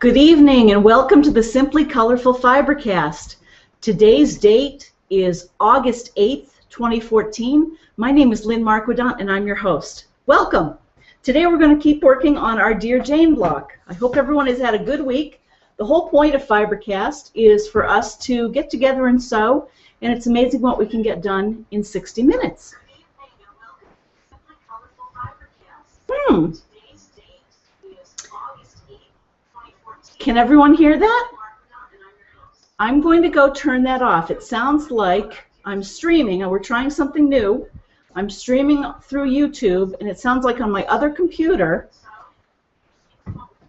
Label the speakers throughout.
Speaker 1: Good evening and welcome to the Simply Colorful Fibercast. Today's date is August 8th, 2014. My name is Lynn Marquedant and I'm your host. Welcome! Today we're going to keep working on our Dear Jane block. I hope everyone has had a good week. The whole point of Fibercast is for us to get together and sew, and it's amazing what we can get done in 60 minutes. Can everyone hear that? I'm going to go turn that off. It sounds like I'm streaming, and we're trying something new. I'm streaming through YouTube, and it sounds like on my other computer,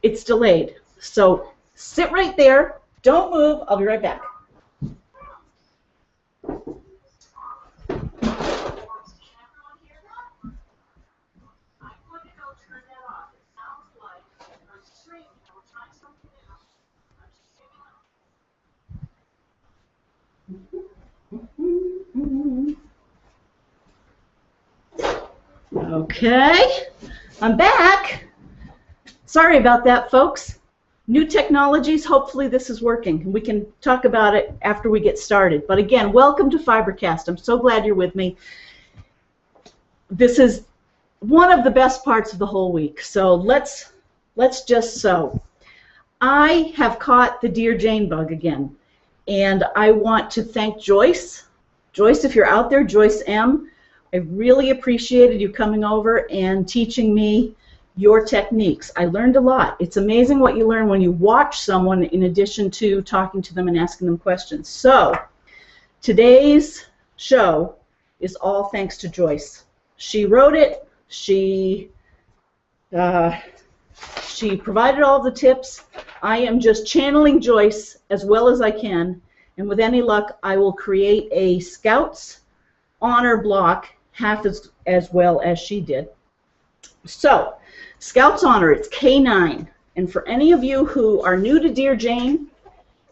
Speaker 1: it's delayed. So sit right there. Don't move. I'll be right back. Okay, I'm back. Sorry about that, folks. New technologies, hopefully this is working. We can talk about it after we get started. But again, welcome to Fibercast. I'm so glad you're with me. This is one of the best parts of the whole week. So let's just sew. I have caught the Dear Jane bug again. And I want to thank Joyce. Joyce, if you're out there, Joyce M. I really appreciated you coming over and teaching me your techniques. I learned a lot. It's amazing what you learn when you watch someone in addition to talking to them and asking them questions. So today's show is all thanks to Joyce. She wrote it. She provided all the tips. I am just channeling Joyce as well as I can, and with any luck, I will create a Scouts Honor block half as well as she did. So, Scouts Honor, it's K-9, and for any of you who are new to Dear Jane,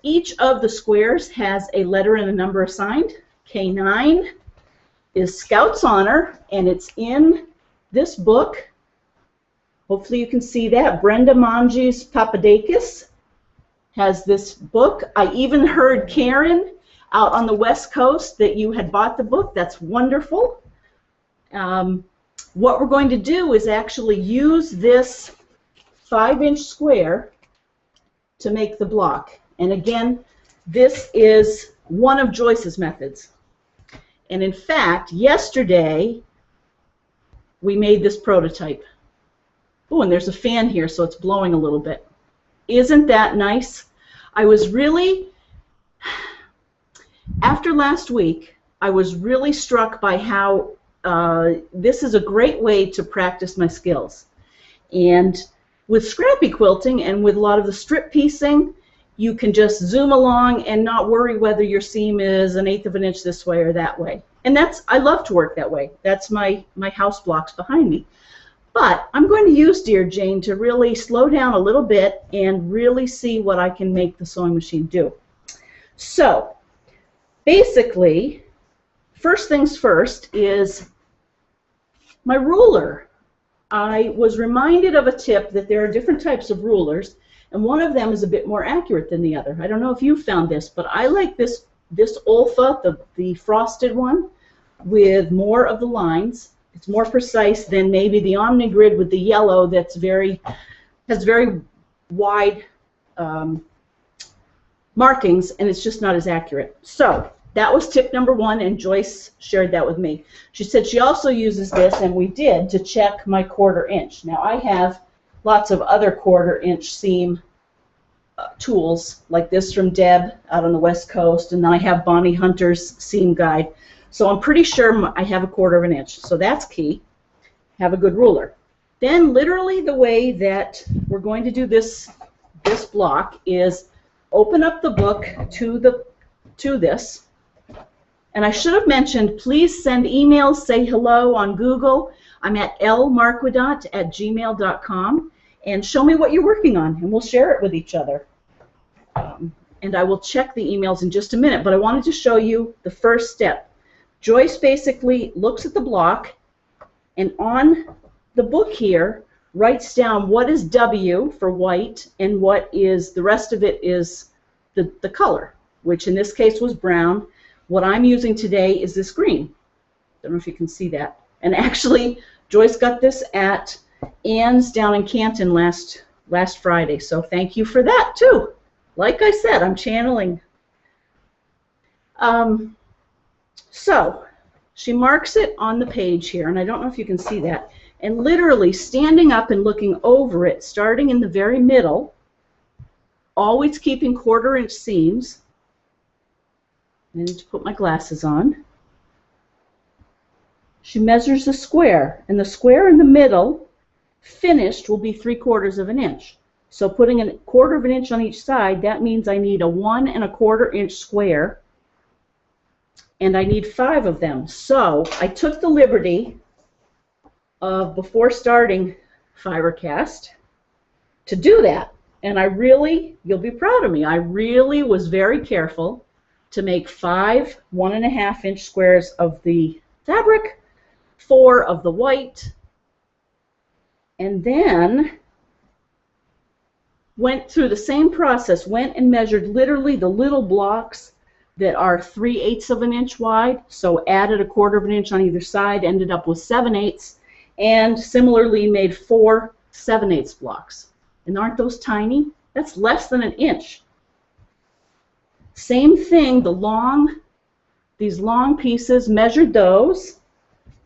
Speaker 1: each of the squares has a letter and a number assigned. K-9 is Scouts Honor, and it's in this book. Hopefully you can see that. Brenda Monge's Papadakis has this book. I even heard, Karen, out on the West Coast, that you had bought the book. That's wonderful. What we're going to do is actually use this 5-inch square to make the block. And again, this is one of Joyce's methods. And in fact, yesterday, we made this prototype. Oh, and there's a fan here, so it's blowing a little bit. Isn't that nice? I was really, after last week, I was really struck by how this is a great way to practice my skills. And with scrappy quilting and with a lot of the strip piecing, you can just zoom along and not worry whether your seam is 1/8 of an inch this way or that way. And I love to work that way. That's my house blocks behind me. But I'm going to use Dear Jane to really slow down a little bit and really see what I can make the sewing machine do. So basically, first things first is my ruler. I was reminded of a tip that there are different types of rulers, and one of them is a bit more accurate than the other. I don't know if you found this, but I like this Olfa, the frosted one, with more of the lines. It's more precise than maybe the OmniGrid with the yellow that's has very wide markings, and it's just not as accurate. So that was tip number 1, and Joyce shared that with me. She said she also uses this, and we did, to check my 1/4 inch. Now I have lots of other 1/4 inch seam tools, like this from Deb out on the West Coast, and then I have Bonnie Hunter's seam guide. So I'm pretty sure I have a 1/4 inch, so that's key. Have a good ruler. Then literally the way that we're going to do this block is open up the book to this. And I should have mentioned, please send emails, say hello on Google. I'm at lmarquedant@gmail.com, and show me what you're working on, and we'll share it with each other. And I will check the emails in just a minute, but I wanted to show you the first step. Joyce basically looks at the block, and on the book here writes down what is W for white and what is, the rest of it is the color, which in this case was brown. What I'm using today is this green. Don't know if you can see that. And actually, Joyce got this at Ann's down in Canton last Friday, so thank you for that too. Like I said, I'm channeling. So she marks it on the page here, and I don't know if you can see that, and literally standing up and looking over it, starting in the very middle, always keeping 1/4 inch seams. I need to put my glasses on. She measures the square, and the square in the middle, finished, will be 3/4 of an inch. So putting a 1/4 of an inch on each side, that means I need a 1 1/4 inch square, and I need 5 of them. So I took the liberty of, before starting Fibercast, to do that. And I really, you'll be proud of me, I really was very careful to make 5 1 1/2 inch squares of the fabric, 4 of the white, and then went through the same process, went and measured literally the little blocks that are 3/8 of an inch wide, so added a 1/4 of an inch on either side, ended up with 7/8, and similarly made 4 7/8 blocks. And aren't those tiny? That's less than an inch. Same thing, these long pieces, measured those,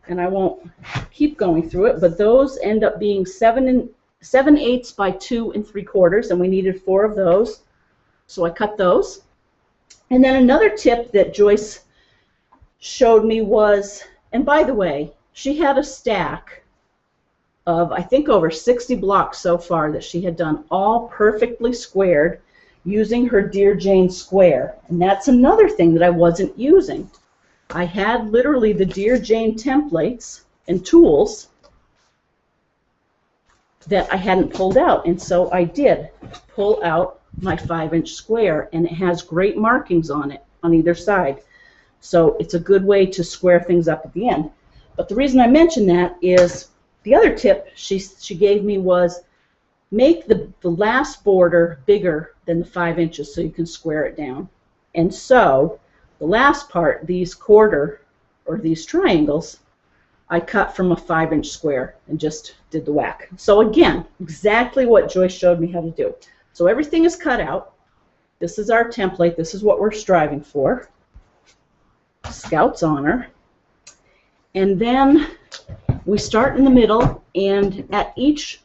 Speaker 1: and I won't keep going through it, but those end up being 7/8 by 2 3/4, and we needed 4 of those, so I cut those. And then another tip that Joyce showed me was, and by the way, she had a stack of, I think, over 60 blocks so far that she had done all perfectly squared using her Dear Jane square. And that's another thing that I wasn't using. I had literally the Dear Jane templates and tools that I hadn't pulled out, and so I did pull out my 5-inch square, and it has great markings on it on either side, so it's a good way to square things up at the end. But the reason I mention that is the other tip she gave me was make the last border bigger than the 5 inches so you can square it down. And so the last part, these 1/4 or these triangles, I cut from a 5-inch square and just did the whack. So again, exactly what Joyce showed me how to do. So everything is cut out. This is our template. This is what we're striving for. Scout's honor. And then we start in the middle, and at each,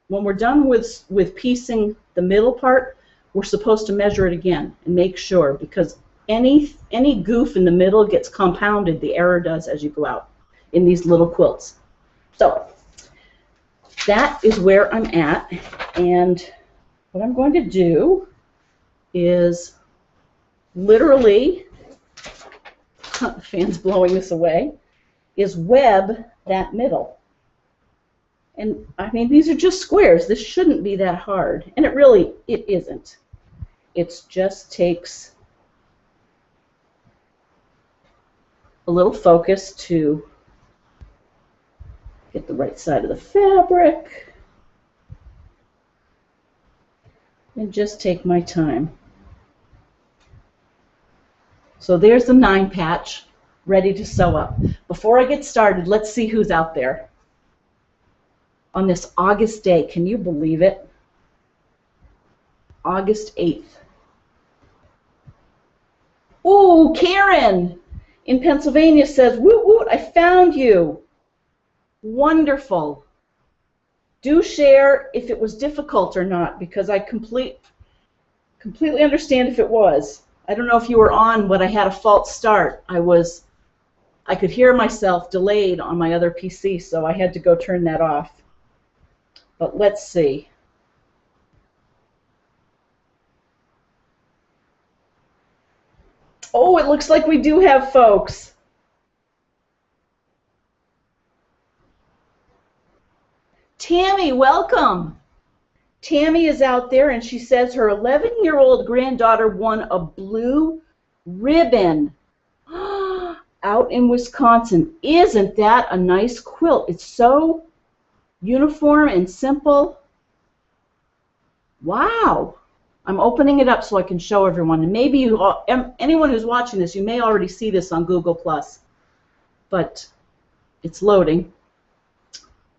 Speaker 1: when we're done with piecing the middle part, we're supposed to measure it again and make sure, because any goof in the middle gets compounded, the error does, as you go out in these little quilts. So that is where I'm at, and what I'm going to do is literally, the fan's blowing this away, is web that middle. And I mean, these are just squares. This shouldn't be that hard, and it isn't. It just takes a little focus to get the right side of the fabric, and just take my time. So there's the 9 patch ready to sew up. Before I get started, let's see who's out there on this August day. Can you believe it? August 8th. Oh, Karen in Pennsylvania says, woot woot, I found you. Wonderful. Do share if it was difficult or not, because I completely understand if it was. I don't know if you were on when I had a false start. I could hear myself delayed on my other PC, so I had to go turn that off. But let's see. Oh, it looks like we do have folks. Tammy, welcome. Tammy is out there, and she says her 11-year-old granddaughter won a blue ribbon out in Wisconsin. Isn't that a nice quilt? It's so Uniform and simple. Wow. I'm opening it up so I can show everyone. And maybe you all, anyone who's watching this, you may already see this on Google+. But it's loading.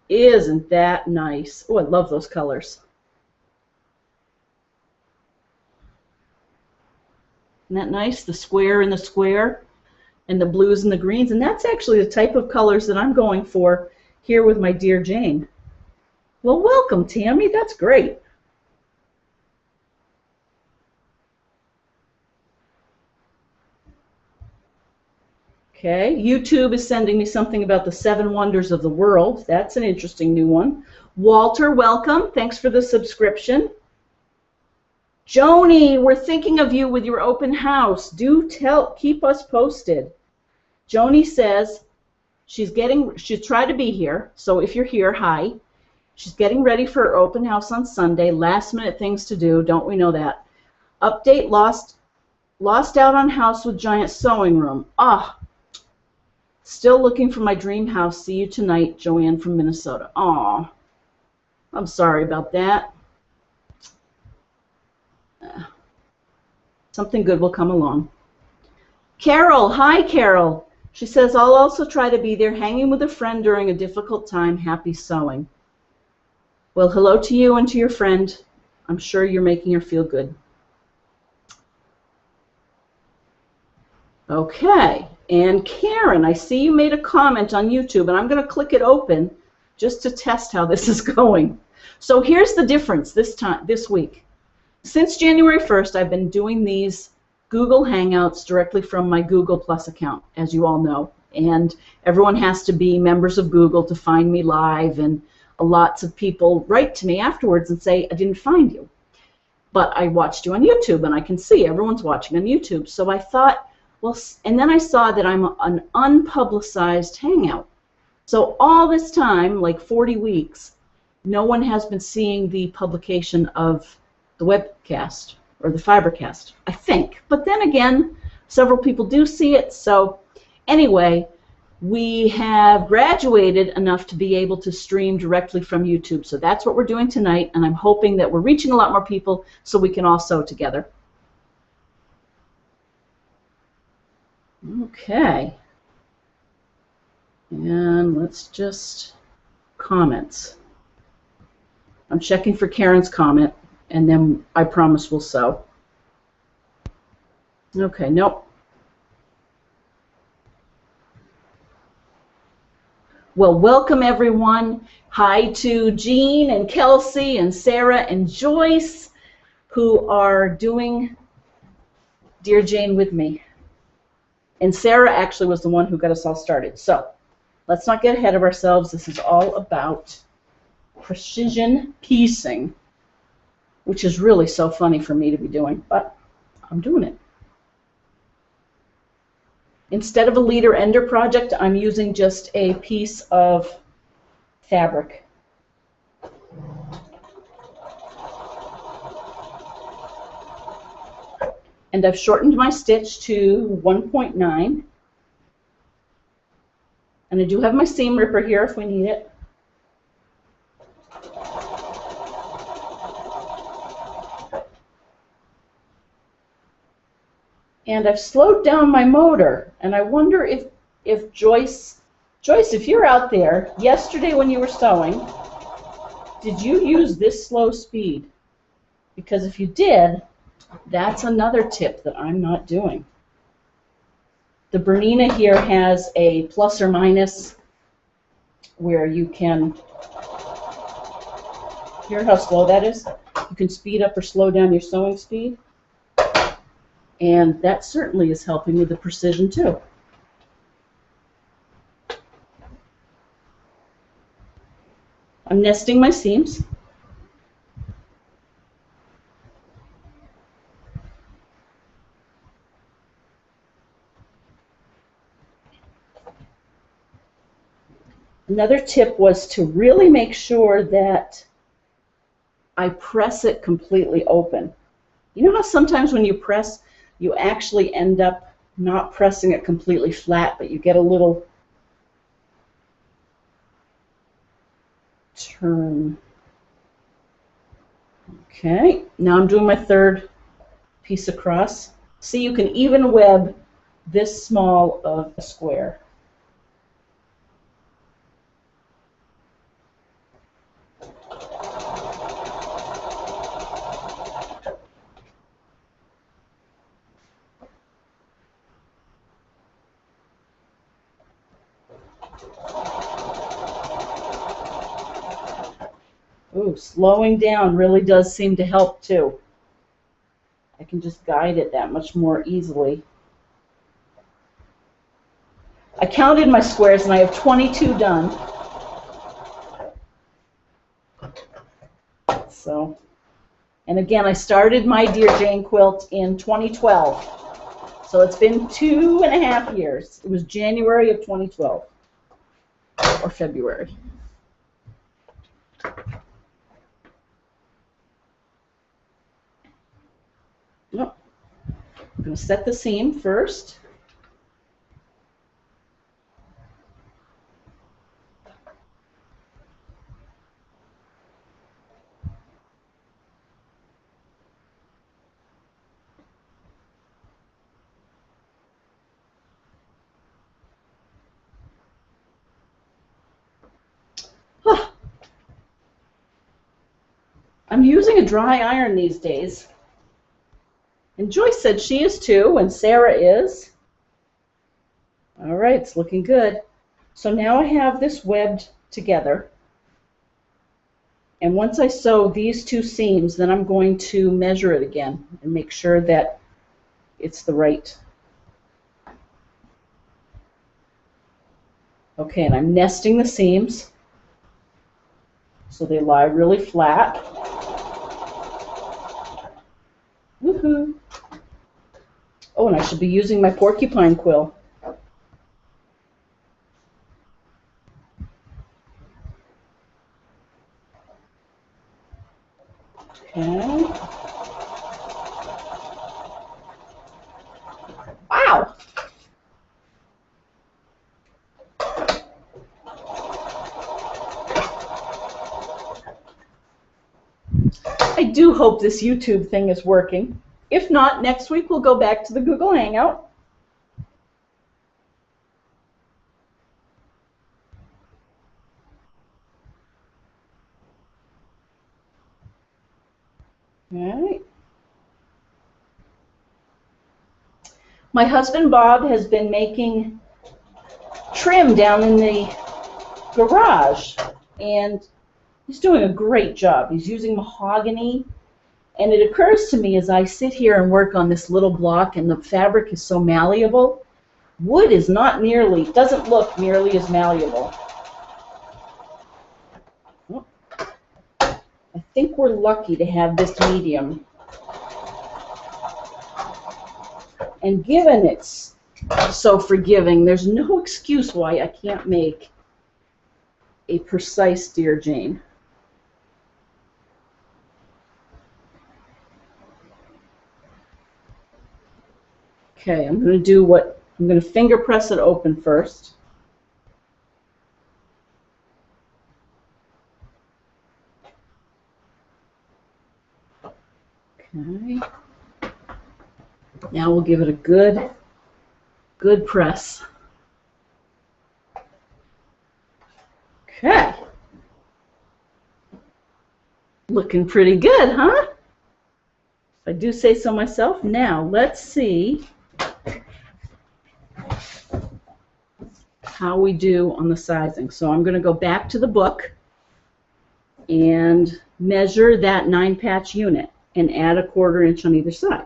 Speaker 1: Isn't that nice? Oh, I love those colors. Isn't that nice? The square and the square, and the blues and the greens. And that's actually the type of colors that I'm going for here with my dear Jane. Well, welcome, Tammy. That's great. Okay, YouTube is sending me something about the 7 wonders of the world. That's an interesting new one. Walter, welcome. Thanks for the subscription. Joni, we're thinking of you with your open house. Do keep us posted. Joni says she's tried to be here, so if you're here, hi. She's getting ready for her open house on Sunday. Last minute things to do, don't we know that? Update, lost out on house with giant sewing room. Ah, still looking for my dream house. See you tonight, Joanne from Minnesota. Aw, I'm sorry about that. Something good will come along. Carol, hi Carol. She says, I'll also try to be there hanging with a friend during a difficult time. Happy sewing. Well, hello to you and to your friend. I'm sure you're making her feel good. Okay, and Karen, I see you made a comment on YouTube, and I'm going to click it open just to test how this is going. So here's the difference this week. Since January 1st, I've been doing these Google Hangouts directly from my Google Plus account, as you all know. And everyone has to be members of Google to find me live, and lots of people write to me afterwards and say, I didn't find you. But I watched you on YouTube, and I can see everyone's watching on YouTube. So I thought, well, and then I saw that I'm an unpublicized Hangout. So all this time, like 40 weeks, no one has been seeing the publication of the webcast or the Fibercast, I think. But then again, several people do see it. So anyway, we have graduated enough to be able to stream directly from YouTube. So that's what we're doing tonight, and I'm hoping that we're reaching a lot more people so we can all sew together. Okay. And let's just comments. I'm checking for Karen's comment, and then I promise we'll sew. Okay, nope. Well, welcome everyone. Hi to Jean and Kelsey and Sarah and Joyce, who are doing Dear Jane with me. And Sarah actually was the one who got us all started. So let's not get ahead of ourselves. This is all about precision piecing, which is really so funny for me to be doing, but I'm doing it. Instead of a leader ender project, I'm using just a piece of fabric. And I've shortened my stitch to 1.9. And I do have my seam ripper here if we need it. And I've slowed down my motor, and I wonder if Joyce, if you're out there, yesterday when you were sewing, did you use this slow speed? Because if you did, that's another tip that I'm not doing. The Bernina here has a plus or minus where you can, hear how slow that is? You can speed up or slow down your sewing speed. And that certainly is helping with the precision too. I'm nesting my seams. Another tip was to really make sure that I press it completely open. You know how sometimes when you press, you actually end up not pressing it completely flat, but you get a little turn. Okay, now I'm doing my third piece across. See, you can even web this small of a square. Ooh, slowing down really does seem to help too. I can just guide it that much more easily. I counted my squares and I have 22 done. So, and again, I started my Dear Jane quilt in 2012. So it's been 2.5 years. It was January of 2012, or February. Oh, I'm going to set the seam first. I'm using a dry iron these days. And Joyce said she is too, and Sarah is. All right, it's looking good. So now I have this webbed together. And once I sew these two seams, then I'm going to measure it again and make sure that it's the right. Okay, and I'm nesting the seams so they lie really flat. Woohoo! Oh, and I should be using my porcupine quill. Okay. Wow! I do hope this YouTube thing is working. If not, next week we'll go back to the Google Hangout. All right. My husband Bob has been making trim down in the garage, and he's doing a great job. He's using mahogany, and it occurs to me as I sit here and work on this little block and the fabric is so malleable, wood is not nearly, doesn't look nearly as malleable. Oh, I think we're lucky to have this medium. And given it's so forgiving, there's no excuse why I can't make a precise Dear Jane. Okay, I'm going to finger press it open first. Okay. Now we'll give it a good press. Okay. Looking pretty good, huh? If I do say so myself. Now, let's see how we do on the sizing. So I'm going to go back to the book and measure that 9-patch unit and add 1/4 inch on either side.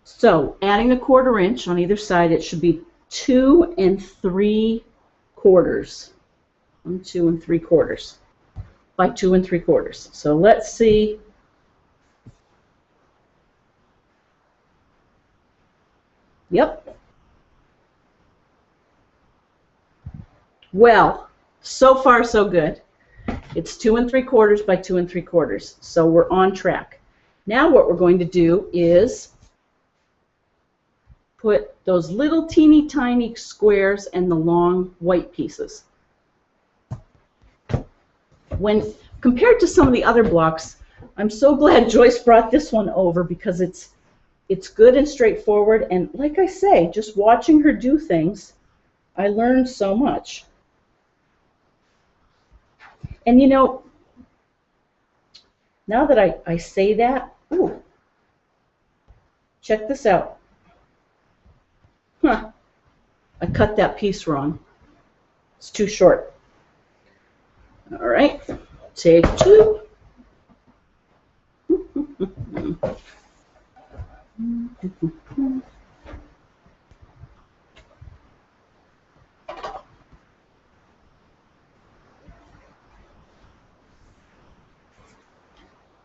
Speaker 1: So adding the 1/4 inch on either side, it should be 2 3/4. 1 2 3/4 by 2 3/4. So let's see. Yep. Well, so far so good. It's 2 3/4 by 2 3/4. So we're on track. Now what we're going to do is put those little teeny tiny squares and the long white pieces. When compared to some of the other blocks, I'm so glad Joyce brought this one over because it's good and straightforward, and like I say, just watching her do things, I learned so much. And you know, now that I say that, ooh, check this out. Huh, I cut that piece wrong. It's too short. All right, take two.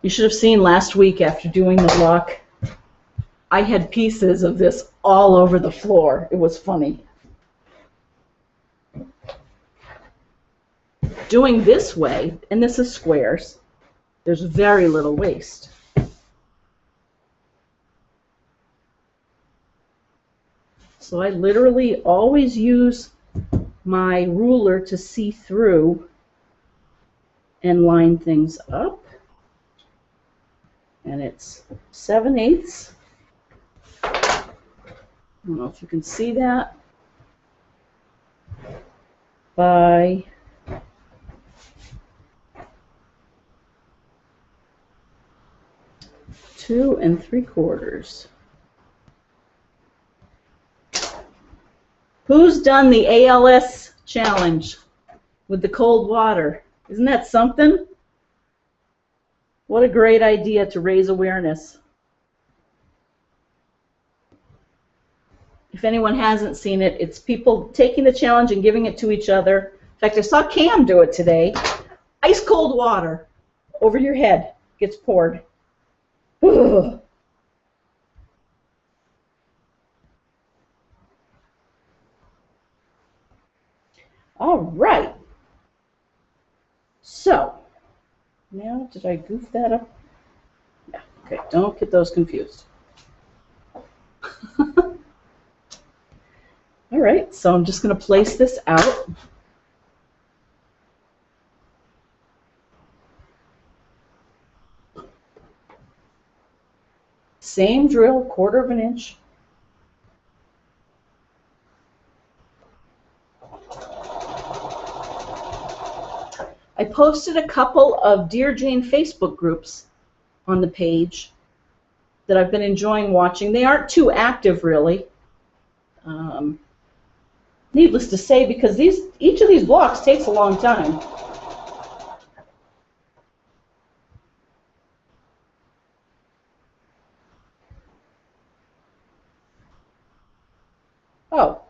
Speaker 1: You should have seen last week after doing the block. I had pieces of this all over the floor. It was funny. Doing this way, and this is squares, there's very little waste. So I literally always use my ruler to see through and line things up. And it's 7/8. I don't know if you can see that. By 2 3/4. Who's done the ALS challenge with the cold water? Isn't that something? What a great idea to raise awareness. If anyone hasn't seen it, it's people taking the challenge and giving it to each other. In fact, I saw Cam do it today. Ice cold water over your head gets poured. Ugh. All right. So, now did I goof that up? Yeah, okay, don't get those confused. All right, so I'm just going to place this out. Same drill, 1/4 inch. I posted a couple of Dear Jane Facebook groups on the page that I've been enjoying watching. They aren't too active, really. Needless to say, because each of these blocks takes a long time. Oh,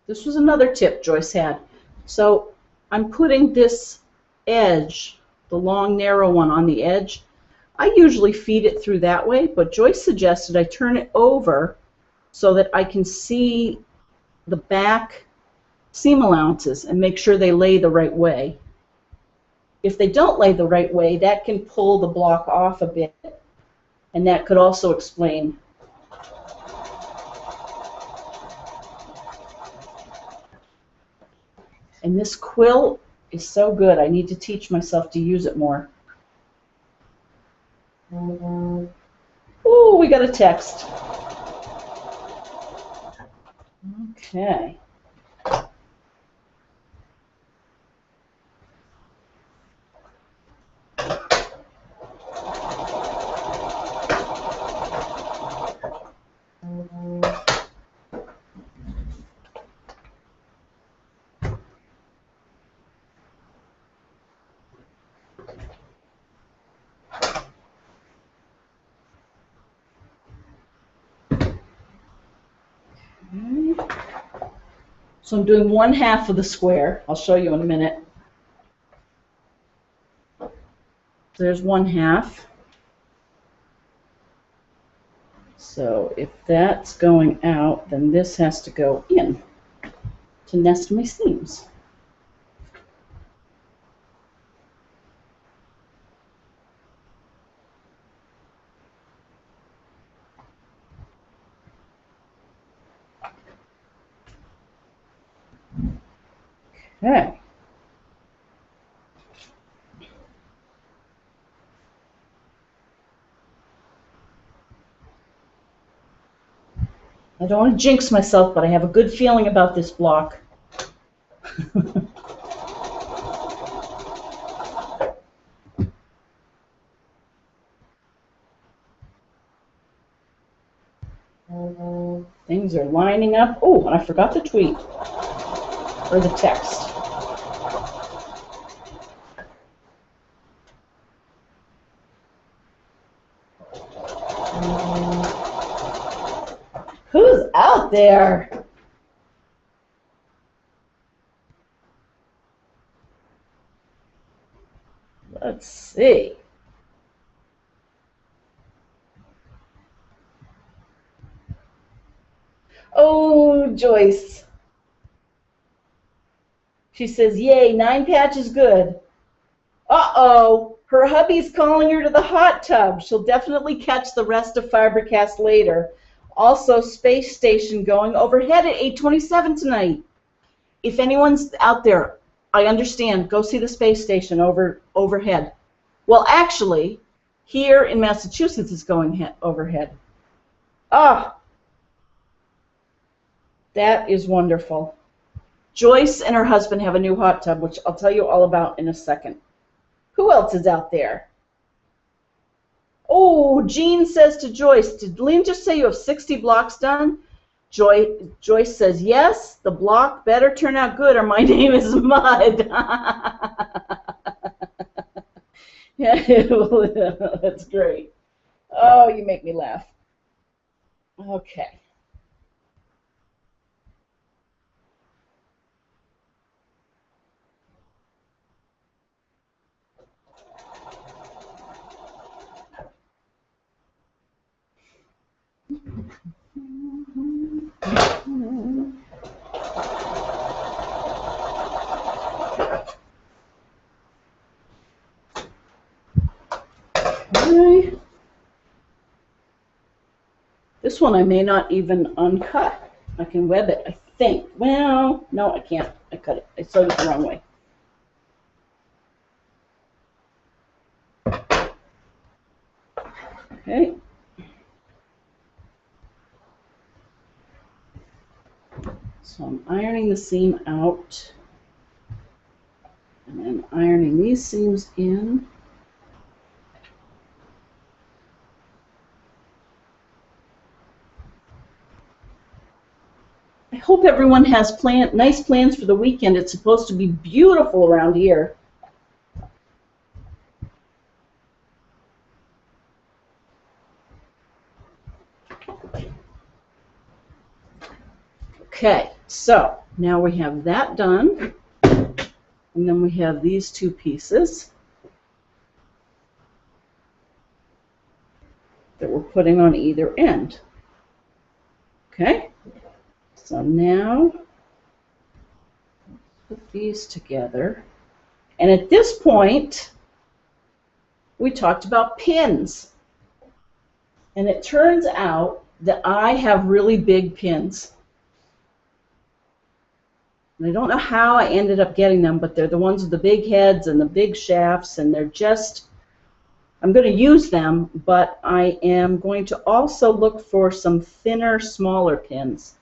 Speaker 1: this was another tip Joyce had. So I'm putting this edge, the long narrow one on the edge. I usually feed it through that way, but Joyce suggested I turn it over so that I can see the back seam allowances and make sure they lay the right way. If they don't lay the right way, that can pull the block off a bit, and that could also explain. And this quill is so good, I need to teach myself to use it more. Ooh, we got a text. Okay. So I'm doing 1/2 of the square. I'll show you in a minute. There's 1/2. So if that's going out, then this has to go in to nest my seams. Okay. I don't want to jinx myself, but I have a good feeling about this block. Things are lining up. Oh, and I forgot the tweet or the text. Who's out there? Let's see. Oh, Joyce. She says, yay, 9 patch is good. Uh-oh, her hubby's calling her to the hot tub. She'll definitely catch the rest of Fibercast later. Also, Space Station going overhead at 8:27 tonight. If anyone's out there, I understand. Go see the Space Station overhead. Well, actually, here in Massachusetts it's going overhead. Ah, that is wonderful. Joyce and her husband have a new hot tub, which I'll tell you all about in a second. Who else is out there? Oh, Jean says to Joyce, did Lynn just say you have 60 blocks done? Joyce says, yes, the block better turn out good or my name is Mud. That's great. Oh, you make me laugh. Okay. Okay. This one I may not even uncut. I can web it, I think. Well, no, I can't. I cut it. I sewed it the wrong way. Okay. So I'm ironing the seam out and then ironing these seams in. I hope everyone has nice plans for the weekend. It's supposed to be beautiful around here. Okay, so now we have that done, and then we have these two pieces that we're putting on either end. Okay, so now put these together, and at this point we talked about pins, and it turns out that I have really big pins. And I don't know how I ended up getting them, but they're the ones with the big heads and the big shafts, and they're just, I'm going to use them, but I am going to also look for some thinner, smaller pins.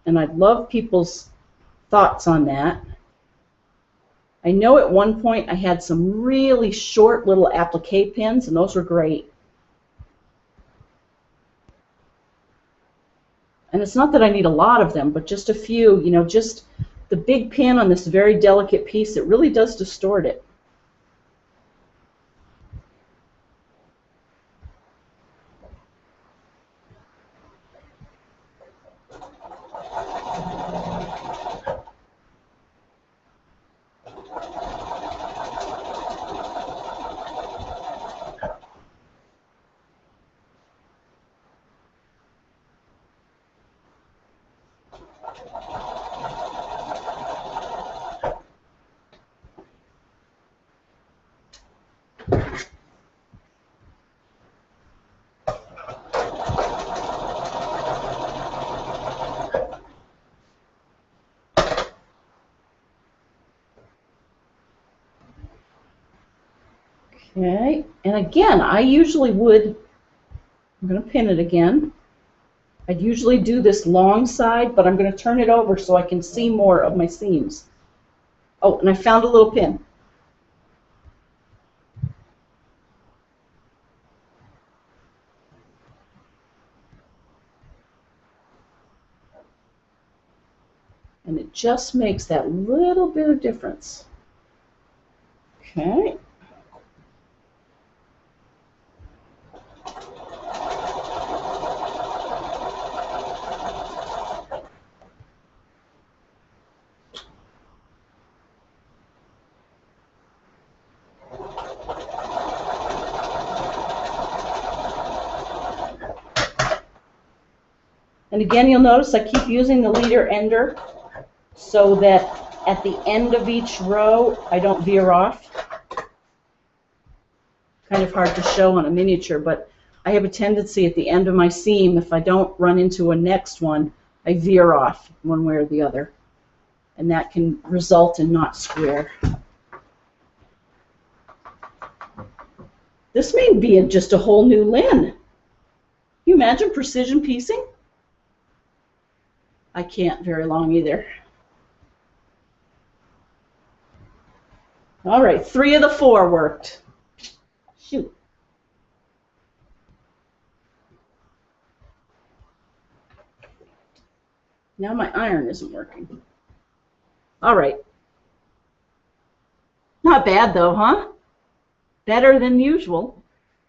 Speaker 1: And I'd love people's thoughts on that. I know at one point I had some really short little applique pins, and those were great. And it's not that I need a lot of them, but just a few, you know, just the big pin on this very delicate piece, it really does distort it. Okay, and again, I usually would, I'm going to pin it again. I'd usually do this long side, but I'm going to turn it over so I can see more of my seams. Oh, and I found a little pin. And it just makes that little bit of difference. Okay. And again, you'll notice I keep using the leader ender so that at the end of each row, I don't veer off. Kind of hard to show on a miniature, but I have a tendency at the end of my seam, if I don't run into a next one, I veer off one way or the other. And that can result in not square. This may be just a whole new Lynn. Can you imagine precision piecing? I can't very long either. All right, 3 of the 4 worked. Shoot. Now my iron isn't working. All right. Not bad though, huh? Better than usual.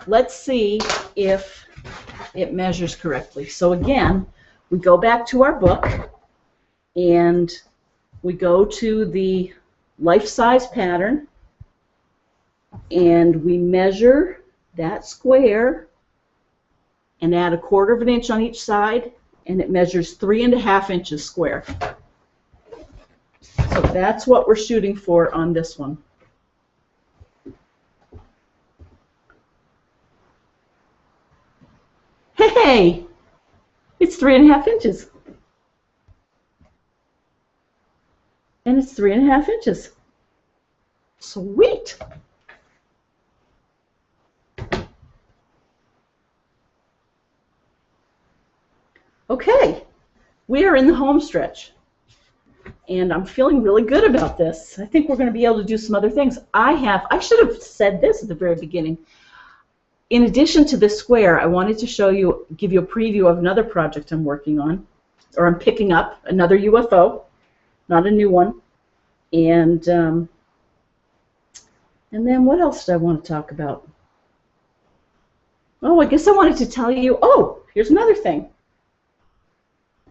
Speaker 1: Let's see if it measures correctly. So again, we go back to our book and we go to the life-size pattern and we measure that square and add 1/4 of an inch on each side, and it measures 3½ inches square. So that's what we're shooting for on this one. Hey, it's 3½ inches. And it's 3½ inches. Sweet. Okay, we are in the home stretch. And I'm feeling really good about this. I think we're going to be able to do some other things. I should have said this at the very beginning. In addition to this square, I wanted to show you, give you a preview of another project I'm working on, or I'm picking up, another UFO, not a new one. And then what else did I want to talk about? Oh, I guess I wanted to tell you, oh, here's another thing.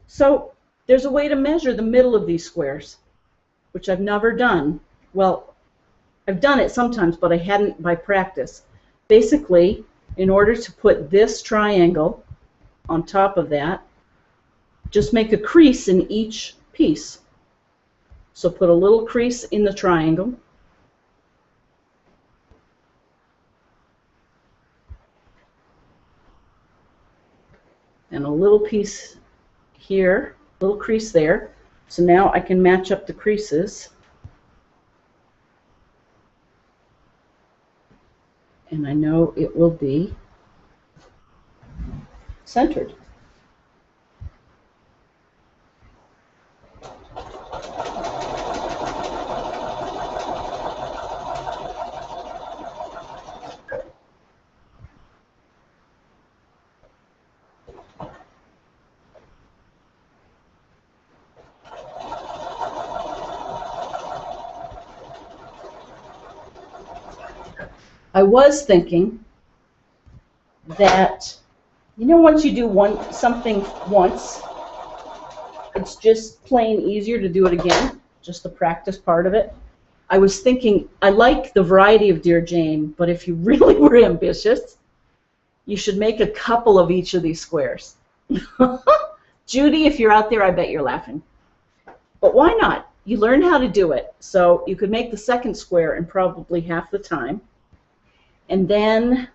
Speaker 1: So there's a way to measure the middle of these squares, which I've never done. Well, I've done it sometimes, but I hadn't by practice. Basically, in order to put this triangle on top of that, just make a crease in each piece. So put a little crease in the triangle. And a little piece here, little crease there. So now I can match up the creases. And I know it will be centered. I was thinking that, you know, once you do something once, it's just plain easier to do it again, just the practice part of it. I was thinking, I like the variety of Dear Jane, but if you really were ambitious, you should make a couple of each of these squares. Judy, if you're out there, I bet you're laughing. But why not? You learn how to do it. So you could make the second square in probably half the time. And then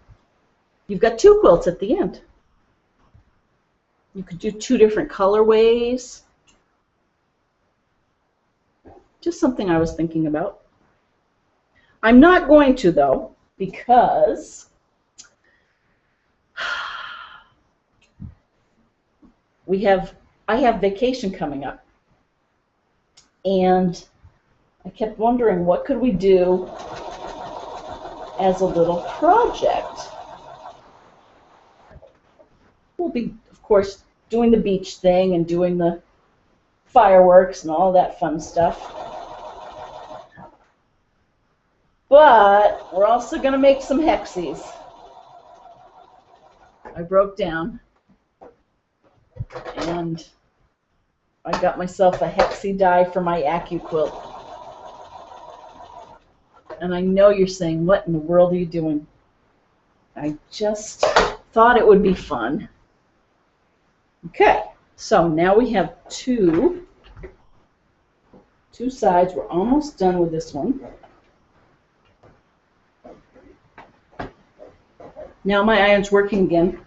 Speaker 1: you've got 2 quilts at the end. You could do 2 different colorways. Just something I was thinking about. I'm not going to, though, because I have vacation coming up, and I kept wondering what could we do as a little project. We'll be, of course, doing the beach thing and doing the fireworks and all that fun stuff. But we're also going to make some hexies. I broke down and I got myself a hexie die for my AccuQuilt. And I know you're saying, what in the world are you doing? I just thought it would be fun. Okay, so now we have two sides. We're almost done with this one. Now my iron's working again.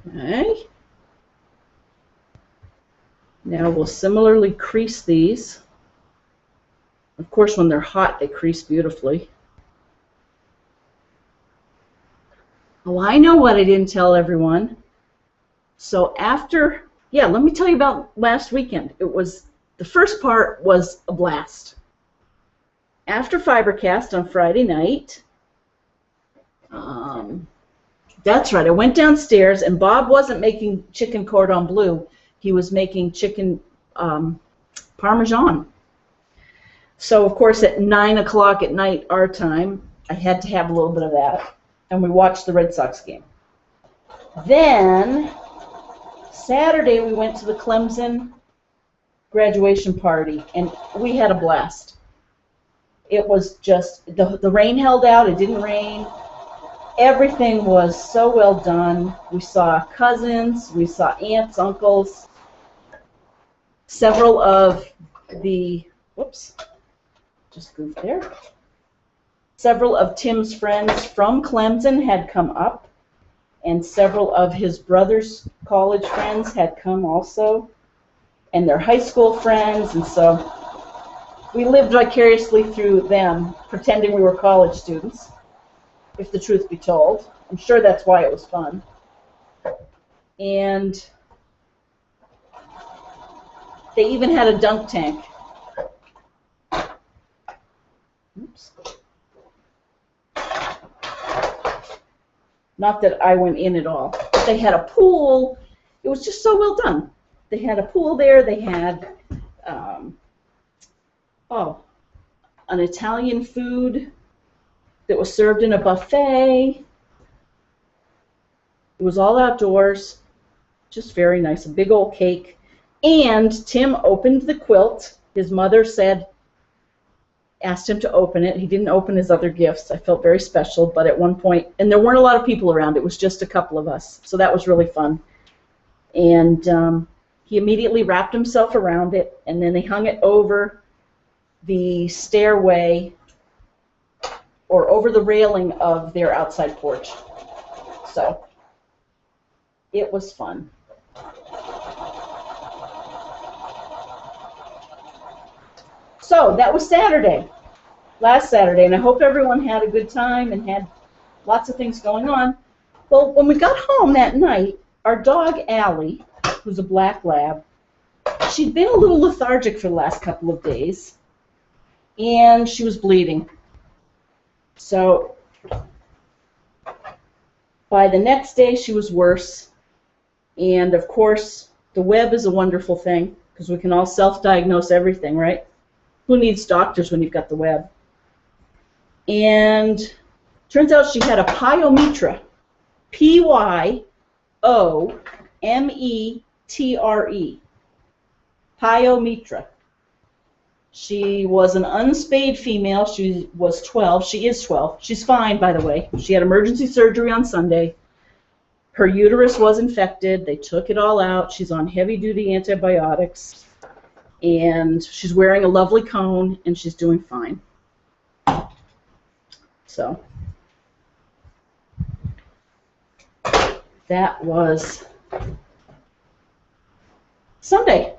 Speaker 1: Okay. Now we'll similarly crease these. Of course, when they're hot, they crease beautifully. Oh, I know what I didn't tell everyone. So after, yeah, let me tell you about last weekend. The first part was a blast. After Fibercast on Friday night, that's right, I went downstairs, and Bob wasn't making chicken cordon bleu. He was making chicken Parmesan. So, of course, at 9 o'clock at night, our time, I had to have a little bit of that. And we watched the Red Sox game. Then, Saturday, we went to the Clemson graduation party, and we had a blast. It was just, the rain held out, it didn't rain. Everything was so well done. We saw cousins, we saw aunts, uncles, several of the, whoops, just goofed there. Several of Tim's friends from Clemson had come up, and several of his brother's college friends had come also, and their high school friends, and so we lived vicariously through them, pretending we were college students, if the truth be told. I'm sure that's why it was fun. And they even had a dunk tank. Oops. Not that I went in at all. They had a pool. It was just so well done. They had a pool there. They had an Italian food that was served in a buffet. It was all outdoors, just very nice. A big old cake. And Tim opened the quilt. His mother asked him to open it. He didn't open his other gifts. I felt very special, but at one point, and there weren't a lot of people around. It was just a couple of us, so that was really fun. And he immediately wrapped himself around it, and then they hung it over the stairway or over the railing of their outside porch. So it was fun. So that was Saturday, last Saturday, and I hope everyone had a good time and had lots of things going on. Well, when we got home that night, our dog Allie, who's a black lab, she'd been a little lethargic for the last couple of days, and she was bleeding. So by the next day, she was worse. And of course, the web is a wonderful thing because we can all self-diagnose everything, right? Who needs doctors when you've got the web? And turns out she had a pyometra, P-Y-O-M-E-T-R-E, pyometra. She was an unspayed female. She was 12. She is 12. She's fine, by the way. She had emergency surgery on Sunday. Her uterus was infected. They took it all out. She's on heavy-duty antibiotics. And she's wearing a lovely cone, and she's doing fine. So that was Sunday.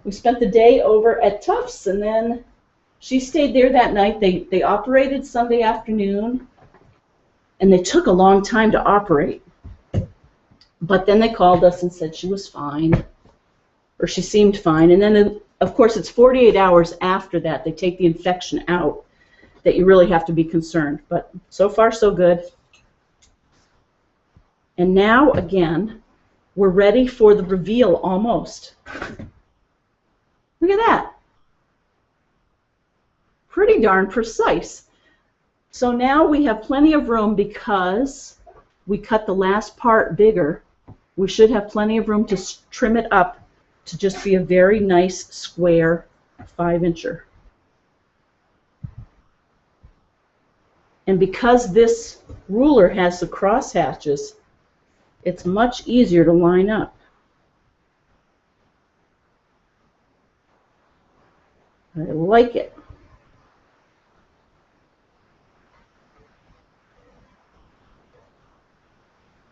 Speaker 1: We spent the day over at Tufts, and then she stayed there that night. They operated Sunday afternoon, and they took a long time to operate. But then they called us and said she was fine, or she seemed fine. And then, of course, it's 48 hours after that they take the infection out that you really have to be concerned. But so far, so good. And now, again, we're ready for the reveal almost. Look at that. Pretty darn precise. So now we have plenty of room because we cut the last part bigger. We should have plenty of room to trim it up to just be a very nice square 5-incher. And because this ruler has the cross hatches, it's much easier to line up. I like it.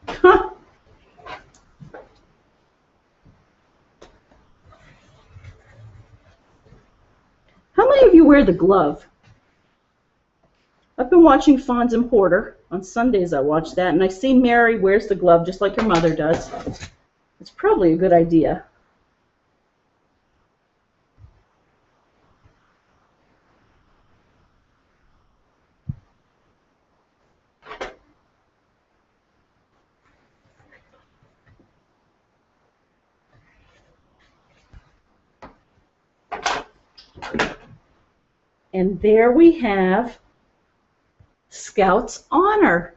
Speaker 1: Huh. How many of you wear the glove? I've been watching Fonz and Porter. On Sundays I watch that, and I see Mary wears the glove just like her mother does. It's probably a good idea. And there we have Scout's Honor.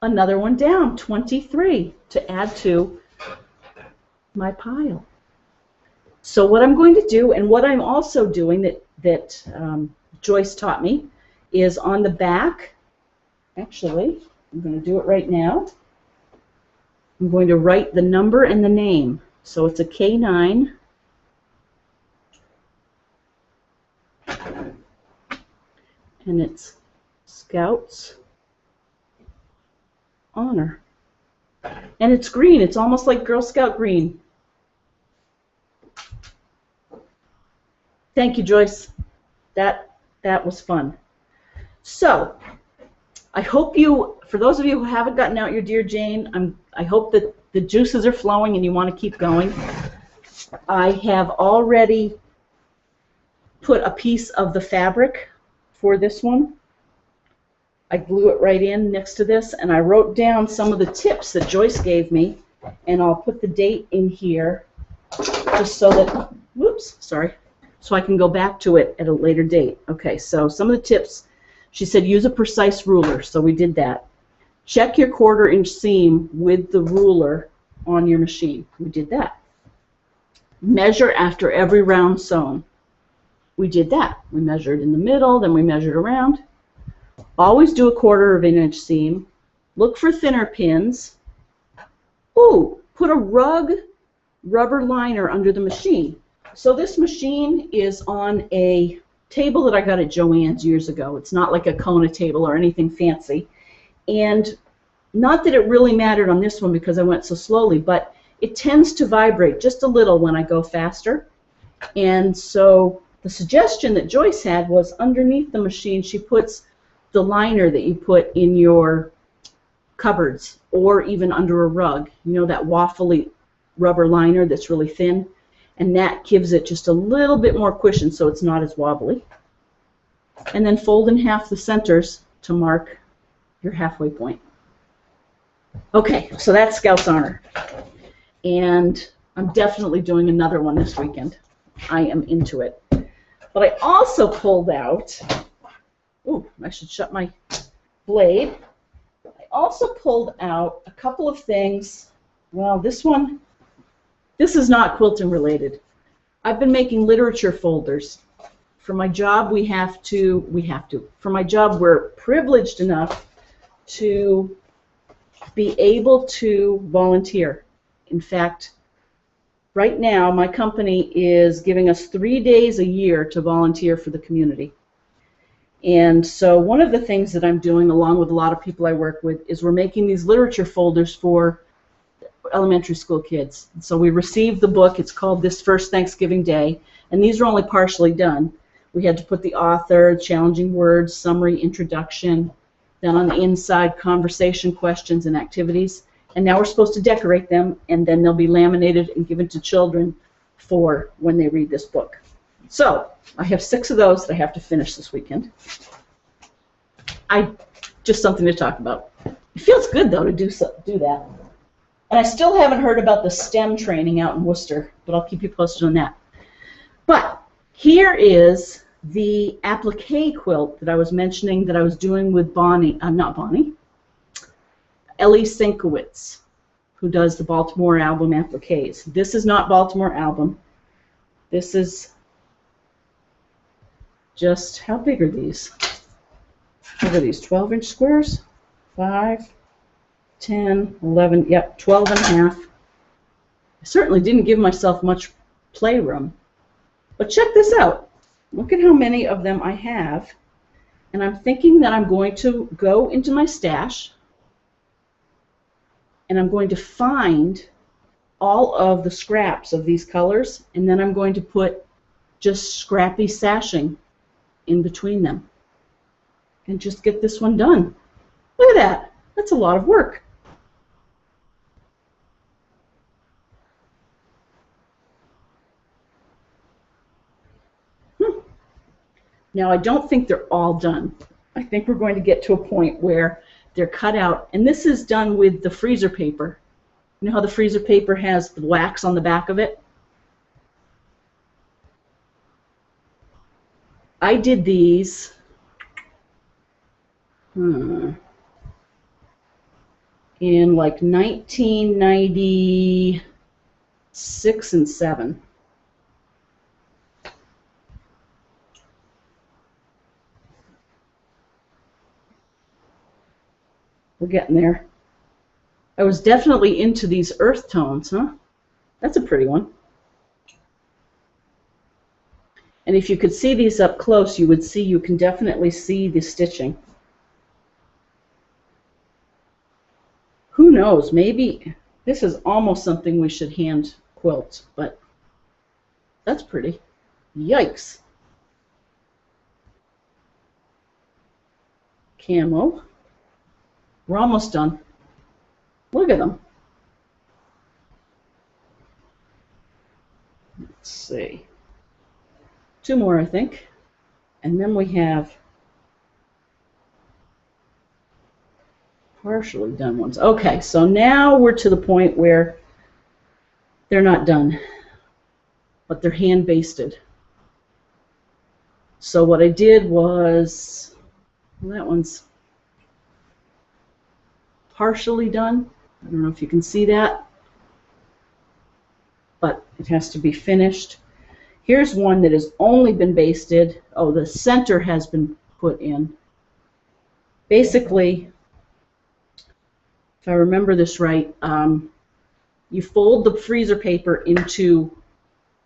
Speaker 1: Another one down, 23, to add to my pile. So what I'm going to do, and what I'm also doing that Joyce taught me, is on the back, actually, I'm going to do it right now. I'm going to write the number and the name. So it's a K-9. And it's Scout's Honor. And it's green. It's almost like Girl Scout green. Thank you, Joyce. That was fun. So, I hope you, for those of you who haven't gotten out your Dear Jane, I hope that the juices are flowing and you want to keep going. I have already put a piece of the fabric for this one. I glue it right in next to this, and I wrote down some of the tips that Joyce gave me, and I'll put the date in here just so that, whoops, sorry, so I can go back to it at a later date. Okay, so some of the tips, she said use a precise ruler, so we did that. Check your 1/4 inch seam with the ruler on your machine. We did that. Measure after every round sewn. We did that. We measured in the middle, then we measured around. Always do a 1/4 inch seam. Look for thinner pins. Ooh, put a rubber liner under the machine. So this machine is on a table that I got at Joann's years ago. It's not like a Kona table or anything fancy. And not that it really mattered on this one because I went so slowly, but it tends to vibrate just a little when I go faster. And so the suggestion that Joyce had was underneath the machine she puts the liner that you put in your cupboards or even under a rug. You know, that waffly rubber liner that's really thin, and that gives it just a little bit more cushion so it's not as wobbly. And then fold in half the centers to mark your halfway point. Okay, so that's Scout's Honor. And I'm definitely doing another one this weekend. I am into it. But I also pulled out, ooh, I should shut my blade. I also pulled out a couple of things. Well, this is not quilting related. I've been making literature folders. For my job, for my job, we're privileged enough to be able to volunteer. In fact, right now, my company is giving us 3 days a year to volunteer for the community. And so one of the things that I'm doing, along with a lot of people I work with, is we're making these literature folders for elementary school kids. So we received the book. It's called This First Thanksgiving Day, and these are only partially done. We had to put the author, challenging words, summary, introduction, then on the inside, conversation, questions, and activities. And now we're supposed to decorate them, and then they'll be laminated and given to children for when they read this book. So I have 6 of those that I have to finish this weekend. Just something to talk about. It feels good, though, to do that. And I still haven't heard about the STEM training out in Worcester, but I'll keep you posted on that. But here is the applique quilt that I was mentioning that I was doing with Ellie Sienkiewicz, who does the Baltimore album appliques. This is not Baltimore album. This is just, how big are these? What are these, 12-inch squares? 5, 10, 11, yep, 12 and a half. I certainly didn't give myself much playroom. But check this out. Look at how many of them I have. And I'm thinking that I'm going to go into my stash and I'm going to find all of the scraps of these colors, and then I'm going to put just scrappy sashing in between them and just get this one done. Look at that. That's a lot of work. Now, I don't think they're all done. I think we're going to get to a point where they're cut out, and this is done with the freezer paper. You know how the freezer paper has the wax on the back of it? I did these in like 1996 and 7. We're getting there. I was definitely into these earth tones, huh? That's a pretty one. And if you could see these up close, you would see, you can definitely see the stitching. Who knows, maybe this is almost something we should hand quilt, but that's pretty. Yikes. Camo. We're almost done. Look at them. Let's see. 2 more, I think. And then we have partially done ones. Okay, so now we're to the point where they're not done, but they're hand basted. So what I did was, well, that one's partially done. I don't know if you can see that, but it has to be finished. Here's one that has only been basted. Oh, the center has been put in. Basically, if I remember this right, you fold the freezer paper into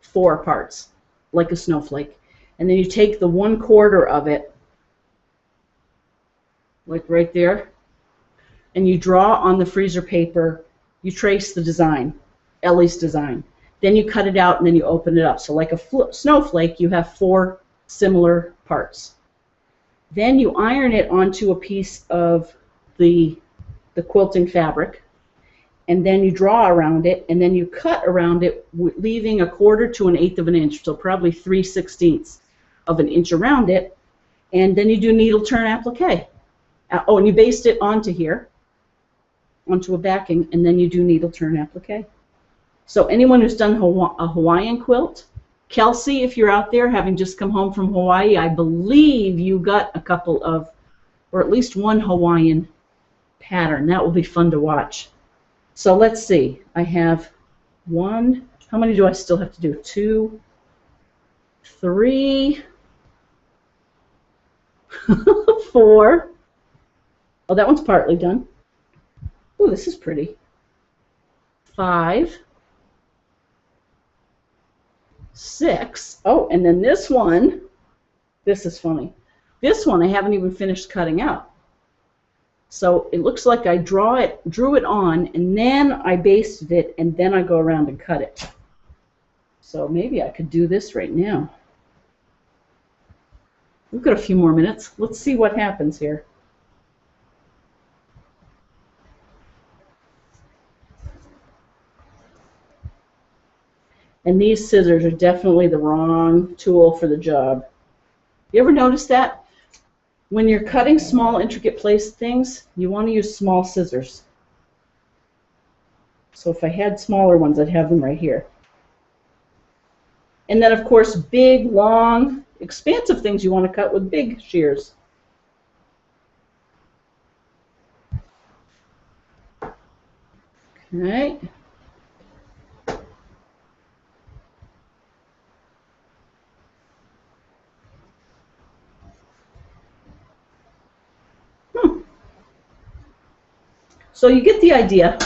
Speaker 1: 4 parts, like a snowflake. And then you take the 1/4 of it, like right there, and you draw on the freezer paper, you trace the design, Ellie's design. Then you cut it out and then you open it up. So like a snowflake, you have 4 similar parts. Then you iron it onto a piece of the quilting fabric, and then you draw around it, and then you cut around it, leaving 1/4 to 1/8 of an inch, so probably 3/16 of an inch around it, and then you do needle turn applique. Oh, and you baste it onto here, onto a backing, and then you do needle turn applique. So anyone who's done a Hawaiian quilt, Kelsey, if you're out there, having just come home from Hawaii, I believe you got a couple of, or at least one Hawaiian pattern. That will be fun to watch. So let's see. I have 1. How many do I still have to do? 2, 3, 4. Oh, that one's partly done. Oh, this is pretty. 5, 6. Oh, and then this one, this is funny. This one I haven't even finished cutting out. So it looks like I drew it on, and then I basted it, and then I go around and cut it. So maybe I could do this right now. We've got a few more minutes. Let's see what happens here. And these scissors are definitely the wrong tool for the job. You ever notice that? When you're cutting small, intricate place things, you want to use small scissors. So if I had smaller ones, I'd have them right here. And then, of course, big, long, expansive things you want to cut with big shears. Okay. So you get the idea.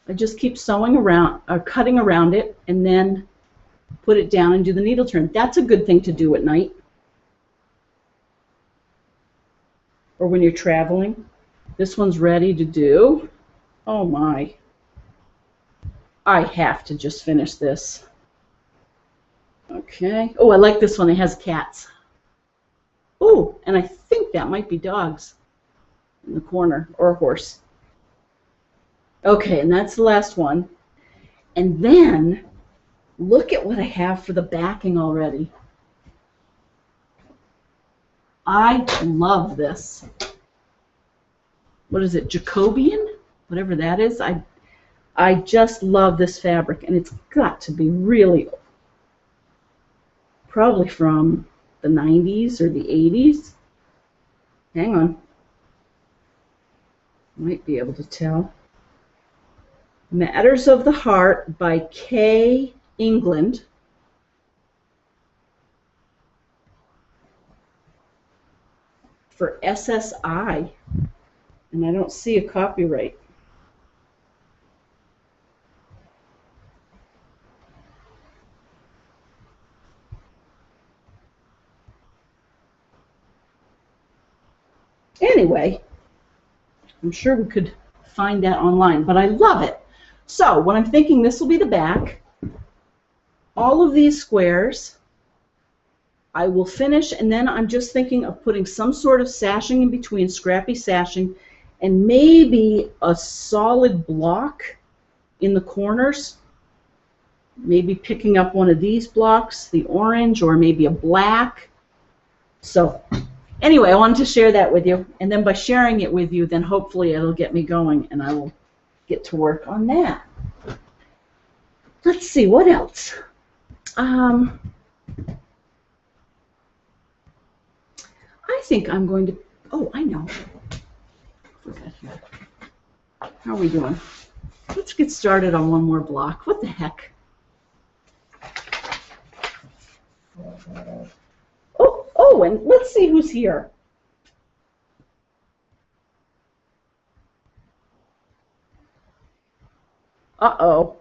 Speaker 1: I just keep sewing around, or cutting around it, and then put it down and do the needle turn. That's a good thing to do at night, or when you're traveling. This one's ready to do. Oh my. I have to just finish this. Okay. Oh, I like this one. It has cats. Oh, and I think that might be dogs in the corner, or a horse. Okay, and that's the last one. And then look at what I have for the backing already. I love this. What is it, Jacobian? Whatever that is. I just love this fabric, and it's got to be really probably from the 90s or the 80s. Hang on. Might be able to tell. Matters of the Heart by K. England. For SSI. And I don't see a copyright. Anyway, I'm sure we could find that online, but I love it. So what I'm thinking, this will be the back. All of these squares I will finish, and then I'm just thinking of putting some sort of sashing in between, scrappy sashing, and maybe a solid block in the corners. Maybe picking up one of these blocks, the orange, or maybe a black. So anyway, I wanted to share that with you, and then by sharing it with you, then hopefully it'll get me going, and I will get to work on that. Let's see, what else? I think I'm going to, oh, I know. How are we doing? Let's get started on one more block. What the heck? Oh, and let's see who's here. Uh-oh.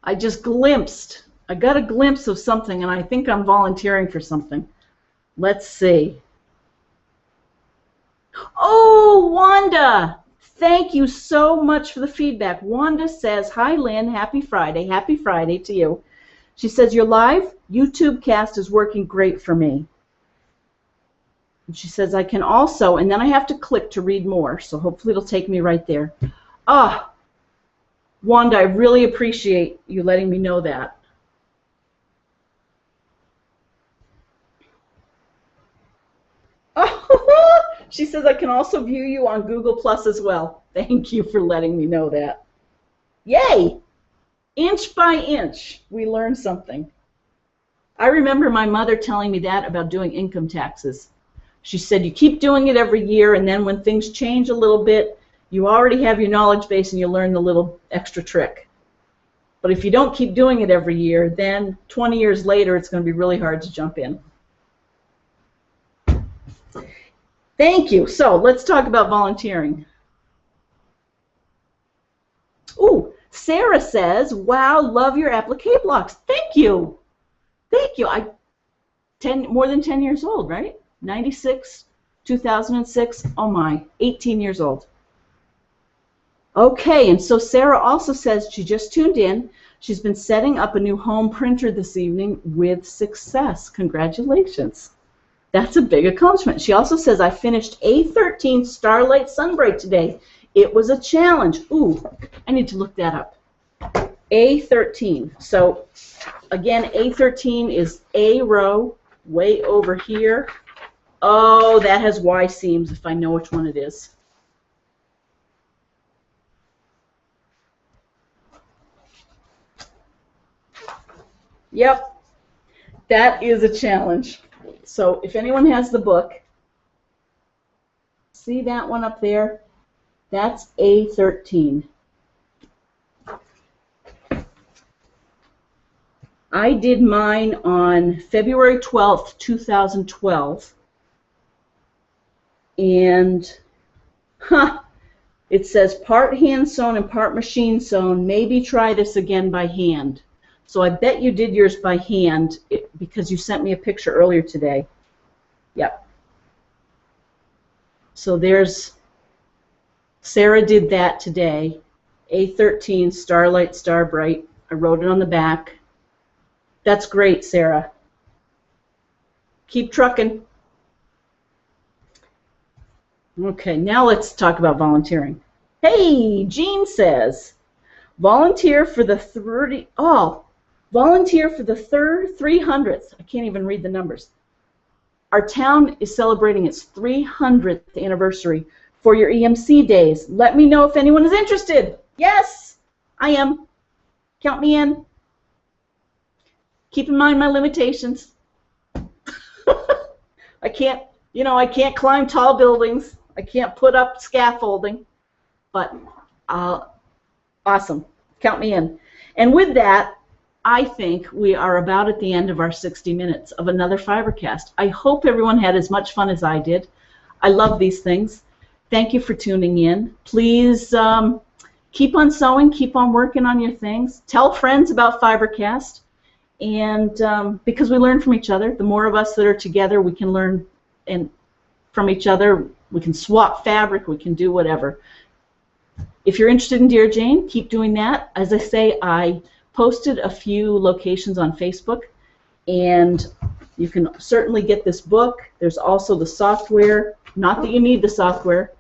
Speaker 1: I got a glimpse of something, and I think I'm volunteering for something. Let's see. Oh, Wanda! Thank you so much for the feedback. Wanda says, hi, Lynn. Happy Friday. Happy Friday to you. She says, your live YouTube cast is working great for me. And she says, I can also, and then I have to click to read more, so hopefully it'll take me right there. Ah, Wanda, I really appreciate you letting me know that. Oh, she says, I can also view you on Google Plus as well. Thank you for letting me know that. Yay! Inch by inch, we learn something. I remember my mother telling me that about doing income taxes. She said you keep doing it every year, and then when things change a little bit, you already have your knowledge base and you learn the little extra trick. But if you don't keep doing it every year, then 20 years later it's going to be really hard to jump in. Thank you. So let's talk about volunteering. Ooh, Sarah says, wow, love your applique blocks. Thank you. Thank you. more than 10 years old, right? 96, 2006, oh my, 18 years old. Okay, and so Sarah also says she just tuned in. She's been setting up a new home printer this evening with success. Congratulations. That's a big accomplishment. She also says, I finished A13 Starlight Sunbright today. It was a challenge. Ooh, I need to look that up. A13. So, again, A13 is A row way over here. Oh, that has Y seams if I know which one it is. Yep, that is a challenge. So if anyone has the book, see that one up there? That's A13. I did mine on February 12th, 2012. And, it says part hand sewn and part machine sewn. Maybe try this again by hand. So I bet you did yours by hand because you sent me a picture earlier today. Yep. So there's, Sarah did that today. A13 Starlight Starbright. I wrote it on the back. That's great, Sarah. Keep trucking. Okay, now let's talk about volunteering. Hey, Jean says, volunteer for the 300th. I can't even read the numbers. Our town is celebrating its 300th anniversary for your EMC days. Let me know if anyone is interested. Yes, I am. Count me in. Keep in mind my limitations. I can't climb tall buildings. I can't put up scaffolding. But awesome. Count me in. And with that, I think we are about at the end of our 60 minutes of another Fibercast. I hope everyone had as much fun as I did. I love these things. Thank you for tuning in. Please keep on sewing, keep on working on your things. Tell friends about Fibercast. And because we learn from each other, the more of us that are together, we can learn from each other. We can swap fabric. We can do whatever. If you're interested in Dear Jane, keep doing that. As I say, I posted a few locations on Facebook, and you can certainly get this book. There's also the software. Not that you need the software,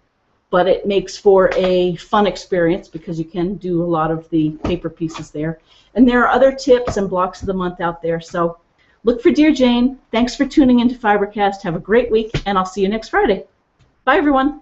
Speaker 1: but it makes for a fun experience because you can do a lot of the paper pieces there. And there are other tips and blocks of the month out there. So look for Dear Jane. Thanks for tuning into Fibercast. Have a great week, and I'll see you next Friday. Bye, everyone.